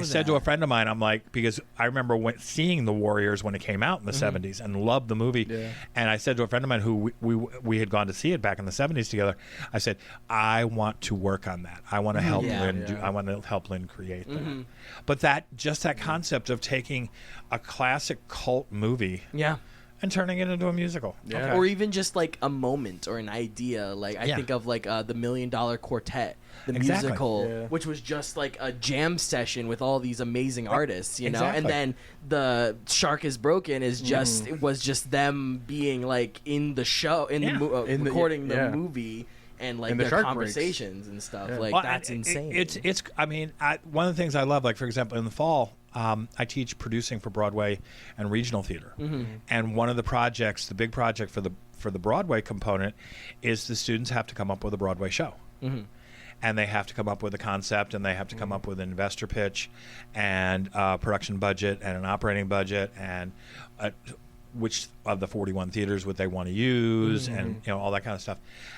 said to a friend of mine, I'm like, because I remember seeing the Warriors when it came out in the 70s and loved the movie. Yeah. And I said to a friend of mine who we had gone to see it back in the 70s together, I said, I want to work on that. I want to help Lin. I want to help Lin create that. But that concept of taking a classic cult movie. Yeah. And turning it into a musical. Yeah. Okay. Or even just like a moment or an idea. Like I think of like the $1 Million Quartet, the musical, which was just like a jam session with all these amazing artists, you know? And then the Shark is Broken is it was just them being like in the show, recording the movie. And like their conversations and stuff, like that's insane. It's. I mean, one of the things I love, like for example, in the fall, I teach producing for Broadway and regional theater, and one of the projects, the big project for the Broadway component, is the students have to come up with a Broadway show, and they have to come up with a concept, and they have to come up with an investor pitch, and a production budget, and an operating budget, and which of the 41 theaters would they want to use, and all that kind of stuff.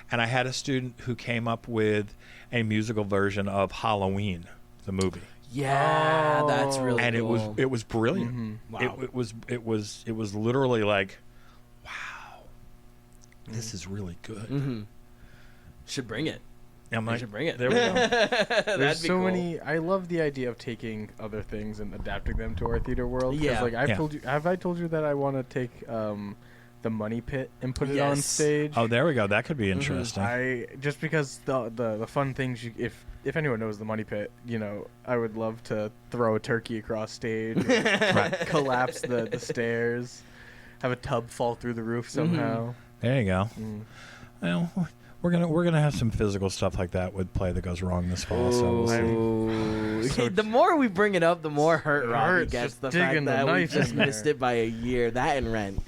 And I had a student who came up with a musical version of Halloween, the movie. Yeah, that's really and cool. it was brilliant. Wow. It was literally like, wow, this is really good. Should bring it. I'm like, should bring it. There we go. There's so cool. many. I love the idea of taking other things and adapting them to our theater world. 'Cause, Yeah. like have I told you that I want to take the Money Pit and put it on stage? Oh, there we go. That could be interesting. Just because the fun things if anyone knows the Money Pit, I would love to throw a turkey across stage, or collapse the stairs, have a tub fall through the roof somehow. There you go. Well, we're gonna have some physical stuff like that with Play That Goes Wrong this fall. So we'll see. The more we bring it up, the more hurt Robbie hurts gets. just The digging fact the that we knife just in there. missed it by a year. That and Rent.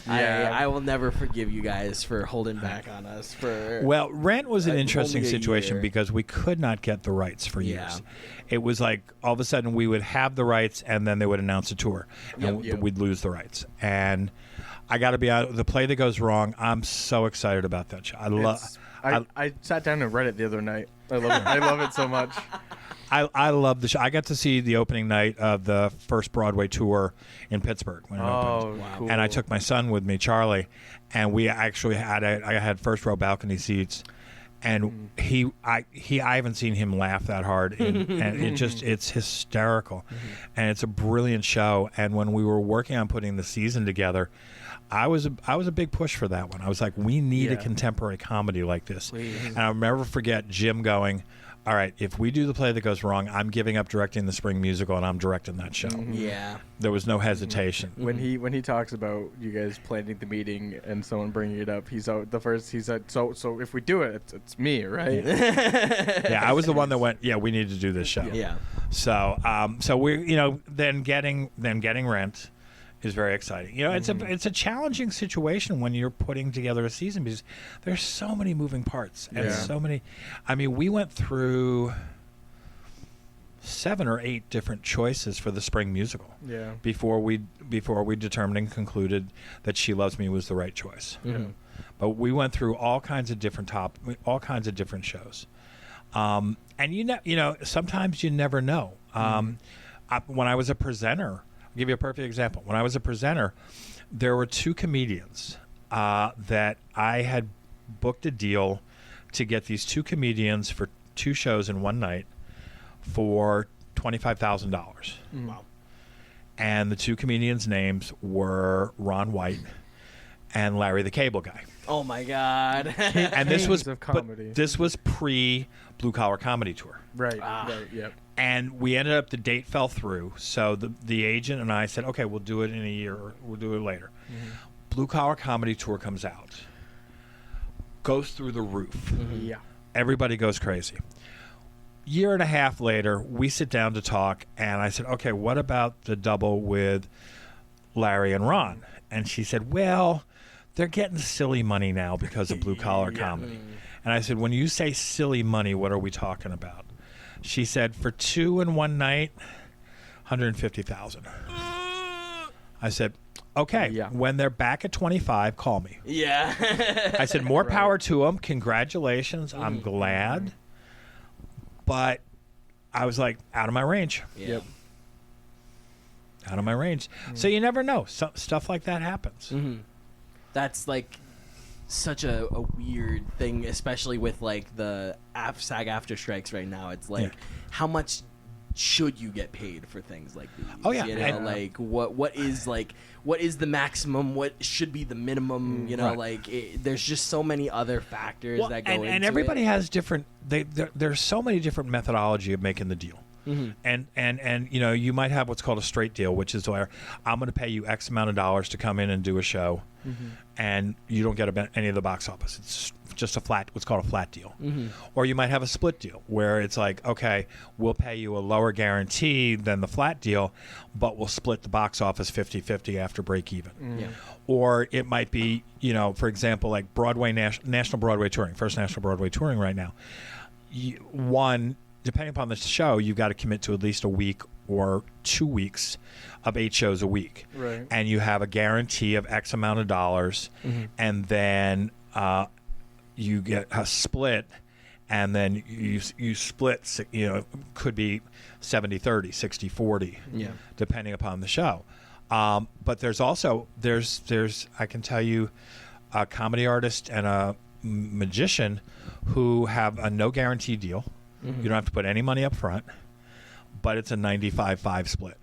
Yeah. I will never forgive you guys for holding back on us for. Well, Rent was an interesting only a situation year. because we could not get the rights for years. Yeah. It was like all of a sudden we would have the rights and then they would announce a tour and Yep. we'd lose the rights. And I got to be out. The Play That Goes Wrong. I'm so excited about that show. I sat down and read it the other night. I love it. I love it so much. I love the show. I got to see the opening night of the first Broadway tour in Pittsburgh when it opened. Wow. Cool. And I took my son with me, Charlie, and we actually I had first row balcony seats, and I haven't seen him laugh that hard, and it's hysterical, and it's a brilliant show. And when we were working on putting the season together, I was a big push for that one. I was like, we need a contemporary comedy like this. Please. And I'll never forget Jim going, all right, if we do the Play That Goes Wrong, I'm giving up directing the spring musical and I'm directing that show. Yeah. There was no hesitation. When he talks about you guys planning the meeting and someone bringing it up, he said so if we do it, it's me, right? Yeah, I was the one that went, yeah, we need to do this show. Yeah. So we then getting Rent is very exciting. It's a challenging situation when you're putting together a season because there's so many moving parts and so many. I mean, we went through 7 or 8 different choices for the spring musical. Yeah. Before we determined and concluded that She Loves Me was the right choice. Mm-hmm. But we went through all kinds of different shows. And sometimes you never know. When I was a presenter, I'll give you a perfect example. When I was a presenter, there were 2 comedians that I had booked a deal to get these 2 comedians for 2 shows in one night for $25,000. Wow. And the 2 comedians' names were Ron White and Larry the Cable Guy. Oh my God. And this was of comedy. this was pre Blue Collar Comedy Tour. Right. Yep. And we ended up, the date fell through. So the agent and I said, okay, we'll do it in a year, or we'll do it later. Blue Collar Comedy Tour comes out, goes through the roof. Yeah. Everybody goes crazy. Year and a half later, we sit down to talk, and I said, okay, what about the double with Larry and Ron? And she said, well, they're getting silly money now because of Blue Collar Comedy. And I said, when you say silly money, what are we talking about? She said, for 2 in one night, $150,000. I said, okay, when they're back at 25, call me. Yeah. I said, more power to them. Congratulations. I'm glad. But I was like, out of my range. Yep. Out of my range. So you never know. Stuff like that happens. That's like such a weird thing, especially with like the SAG after strikes right now. It's like, how much should you get paid for things like these? Oh yeah, like what is the maximum? What should be the minimum? There's just so many other factors that go into it. And everybody has different. There's so many different methodology of making the deal. And you might have what's called a straight deal, which is where I'm going to pay you X amount of dollars to come in and do a show, and you don't get any of the box office. It's just what's called a flat deal. Or you might have a split deal where it's like, okay, we'll pay you a lower guarantee than the flat deal, but we'll split the box office 50-50 after break even. Or it might be, for example, like Broadway national Broadway touring, first national Broadway touring right now. Depending upon the show, you've got to commit to at least a week or 2 weeks of 8 shows a week. Right. And you have a guarantee of X amount of dollars, and then you get a split, and then you split, could be 70-30, 60-40, depending upon the show. But there's also, I can tell you, a comedy artist and a magician who have a no guarantee deal. You don't have to put any money up front, but it's a 95-5 split.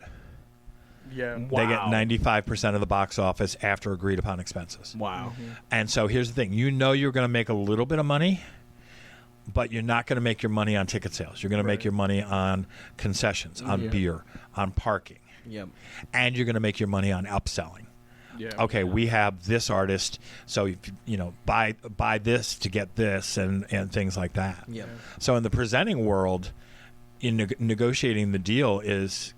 Yeah. Wow. They get 95% of the box office after agreed upon expenses. Wow. And so here's the thing. You're going to make a little bit of money, but you're not going to make your money on ticket sales. You're going to make your money on concessions, on beer, on parking. Yep. And you're going to make your money on upselling. Yeah. Okay, we have this artist, so if, buy this to get this and things like that. Yep. So in the presenting world, in negotiating the deal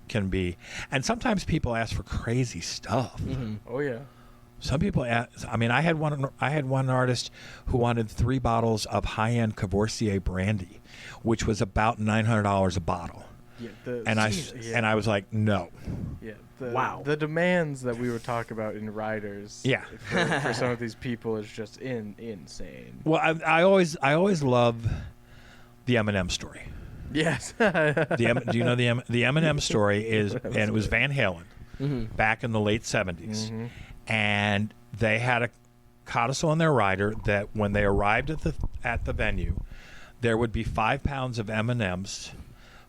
can be, and sometimes people ask for crazy stuff. Oh yeah. Some people ask. I mean, I had one artist who wanted 3 bottles of high-end Courvoisier brandy, which was about $900 a bottle. Yeah. And I was like, no. Yeah. Wow. The demands that we would talk about in Riders. Yeah. For some of these people is just insane. Well, I always love the M&M story. Yes. Do you know the M&M story is, and it was Van Halen back in the late 70s, and they had a codicil on their rider that when they arrived at the venue, there would be 5 pounds of M&Ms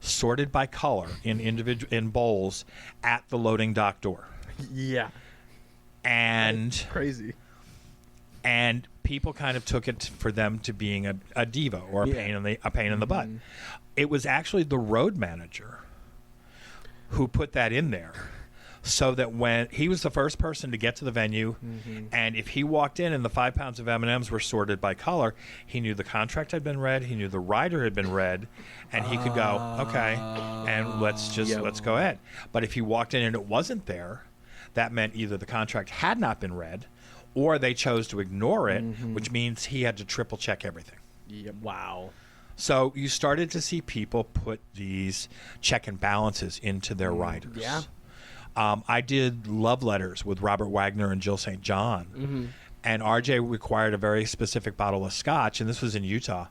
sorted by color in bowls at the loading dock door. Yeah. And that's crazy. And people kind of took it for them to being a diva or a pain in the butt. It was actually the road manager who put that in there, so that when he was the first person to get to the venue, and if he walked in and the 5 pounds of M&Ms were sorted by color, he knew the contract had been read, he knew the rider had been read, and he could go, okay, and let's go ahead. But if he walked in and it wasn't there, that meant either the contract had not been read, or they chose to ignore it, which means he had to triple check everything. Yep. Wow. So you started to see people put these check and balances into their riders. Yeah. I did love letters with Robert Wagner and Jill St. John, and RJ required a very specific bottle of scotch, and this was in Utah.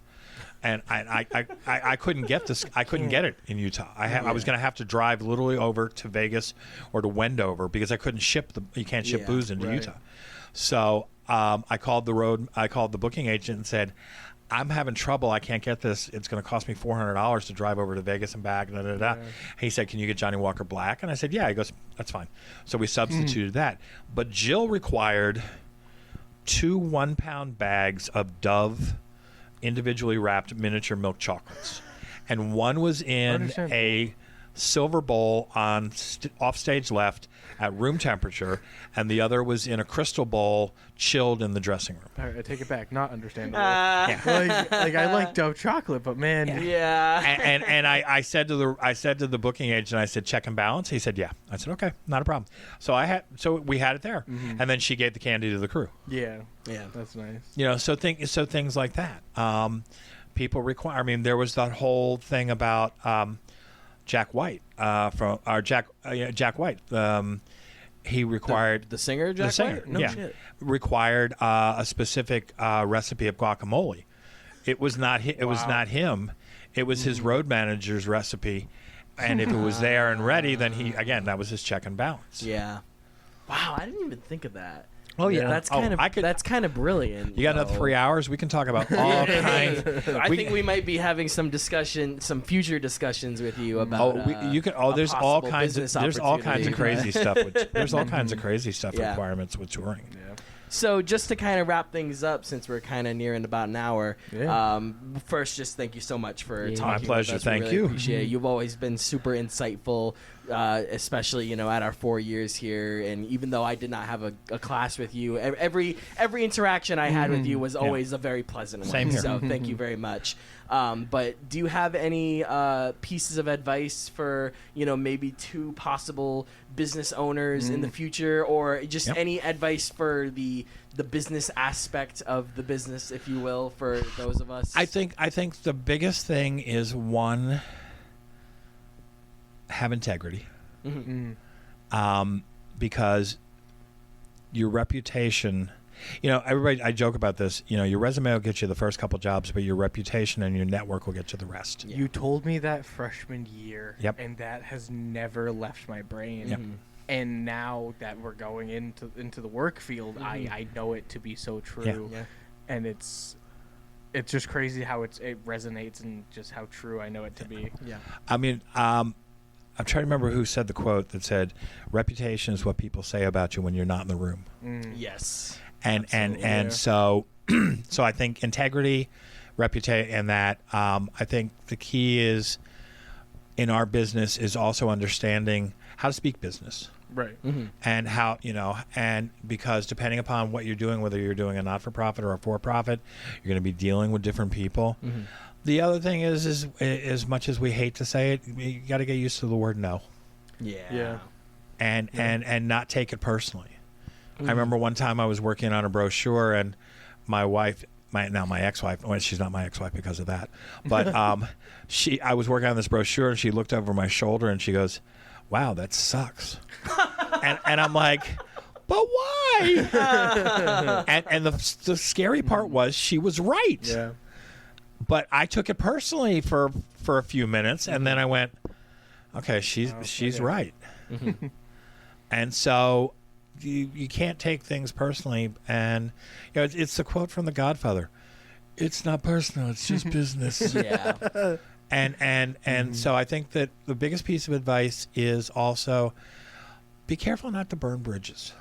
And I couldn't get this. I couldn't get it in Utah. I was going to have to drive literally over to Vegas or to Wendover because I couldn't ship you can't ship booze into Utah. So I called the booking agent and said, I'm having trouble. I can't get this. It's going to cost me $400 to drive over to Vegas and back. He said, can you get Johnny Walker Black? And I said, yeah. He goes, that's fine. So we substituted that. But Jill required 2 1-pound bags of Dove individually wrapped miniature milk chocolates. And one was in a silver bowl on offstage left at room temperature, and the other was in a crystal bowl chilled in the dressing room. All right, I take it back. Not understandable. Like I like Dove chocolate, but man. Yeah. And I said to the booking agent, I said, check and balance. He said, yeah. I said, okay, not a problem. So we had it there, and then she gave the candy to the crew. Yeah. That's nice. So things like that. People require. I mean, there was that whole thing about Jack White Jack White. He required the singer Jack White? No shit. Required a specific recipe of guacamole. It was not was not him. It was his road manager's recipe, and if it was there and ready, then that was his check and balance. Yeah. Wow, I didn't even think of that. Oh yeah, that's kind of brilliant. You got another 3 hours? We can talk about all kinds. I think we might be having some future discussions with you about. There's all kinds of crazy stuff. There's all kinds of crazy stuff requirements with touring. Yeah. So just to kind of wrap things up, since we're kind of nearing about an hour, first, just thank you so much for talking. My pleasure. With us. Thank really you. Appreciate it. You've always been super insightful, especially at our 4 years here. And even though I did not have a class with you, every interaction I had with you was always a very pleasant one. Same here. So thank you very much. But do you have any pieces of advice for maybe 2 possible business owners in the future, or just any advice for the business aspect of the business, if you will, for those of us? I think the biggest thing is, one, have integrity, because your reputation. Everybody. I joke about this. Your resume will get you the first couple jobs, but your reputation and your network will get you the rest. You told me that freshman year, Yep. and that has never left my brain. Yep. And now that we're going into the work field, I know it to be so true. Yeah. And it's it's just crazy how it resonates and just how true I know it to be. Yeah. I mean, I'm trying to remember who said the quote that said, "Reputation is what people say about you when you're not in the room." Yes. And so I think integrity, reputation, and that I think the key is in our business is also understanding how to speak business. Right. And how, and because depending upon what you're doing, whether you're doing a not-for-profit or a for-profit, you're going to be dealing with different people. The other thing is as much as we hate to say it, you got to get used to the word no. Yeah. And not take it personally. I remember one time I was working on a brochure, and my wife, my ex-wife, well, she's not my ex-wife because of that, but I was working on this brochure, and she looked over my shoulder and she goes, "Wow, that sucks." and I'm like, "But why?" and the scary part was she was right. Yeah. But I took it personally for a few minutes, and then I went, "Okay, she's right." And so you can't take things personally, and it's the quote from The Godfather: "It's not personal; it's just business." Yeah. And so I think that the biggest piece of advice is also be careful not to burn bridges.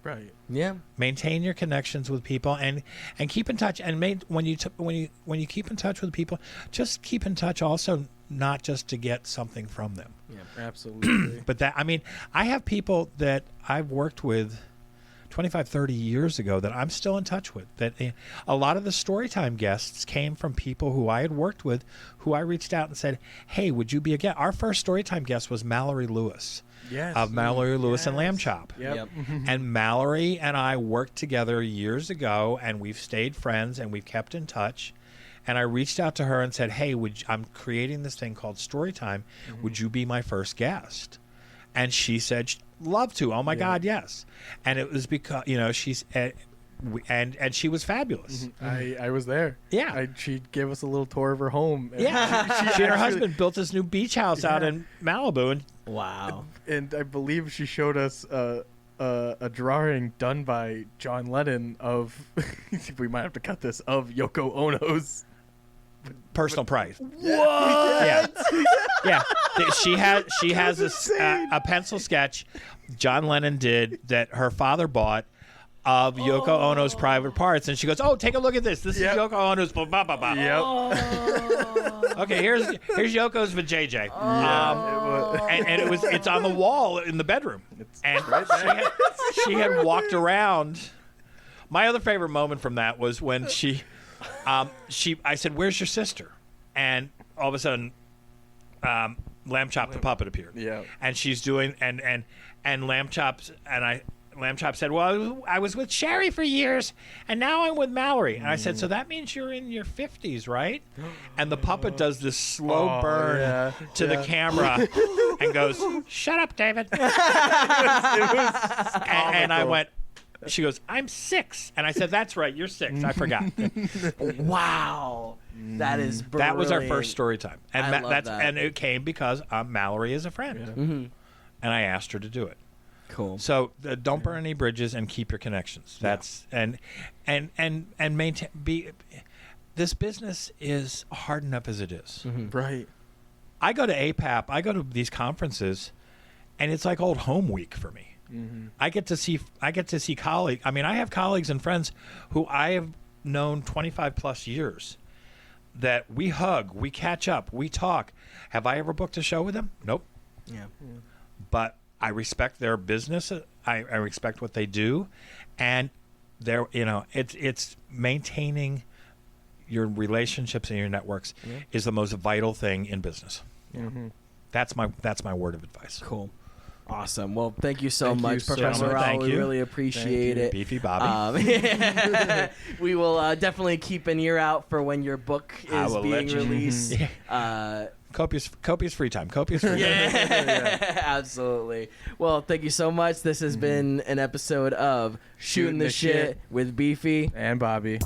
Right. Yeah. Maintain your connections with people and keep in touch. And when you keep in touch with people, just keep in touch also, not just to get something from them. Yeah, absolutely. But I have people that I've worked with 25, 30 years ago that I'm still in touch with. That a lot of the Storytime guests came from people who I had worked with, who I reached out and said, "Hey, would you be a guest?" Our first Storytime guest was Mallory Lewis. Yes. Of Mallory Lewis and Lamb Chop. Yep. And Mallory and I worked together years ago, and we've stayed friends, and we've kept in touch. And I reached out to her and said, "Hey, I'm creating this thing called Storytime. Would you be my first guest?" And she said, "Love to. Oh my God, yes." And it was because she's and she was fabulous. I was there. Yeah. She gave us a little tour of her home. And she and her husband built this new beach house out in Malibu. And wow. And I believe she showed us a drawing done by John Lennon of we might have to cut this, of Yoko Ono's personal prize. What? Yeah. She has a pencil sketch John Lennon did that her father bought of Yoko Ono's private parts, and she goes, "Oh, take a look at this. This is Yoko Ono's blah blah blah." Yep. Okay, here's Yoko's with JJ. It's on the wall in the bedroom, and she had walked around. My other favorite moment from that was when I said, "Where's your sister?" And all of a sudden, Lamb Chop the puppet appeared. Yeah. And she's doing and Lamb Chop's Lamb Chop said, "Well, I was with Sherry for years, and now I'm with Mallory." And I said, "So that means you're in your 50s, right?" And the puppet does this slow burn to the camera and goes, "Shut up, David." It was and I went, she goes, "I'm 6." And I said, "That's right, you're 6. I forgot." Wow. That is brilliant. That was our first story time. And I love that. And it came because Mallory is a friend. And I asked her to do it. Cool. So don't burn any bridges and keep your connections. That's and maintain. This business is hard enough as it is. right. I go to APAP. I go to these conferences, and it's like old home week for me. I get to see colleagues. I mean, I have colleagues and friends who I have known 25 plus years. That we hug, we catch up, we talk. Have I ever booked a show with them? Nope. Yeah. But I respect their business. I respect what they do, and they're it's maintaining your relationships and your networks is the most vital thing in business. That's my word of advice. Cool. Awesome. Well, thank you so much, so Professor much. Rowell. Thank We you. really appreciate it. Beefy Bobbie. We will definitely keep an ear out for when your book is being released. Copious free time. Copious free time. Yeah, absolutely. Well, thank you so much. This has been an episode of Shooting the Shit with Beefy and Bobbie.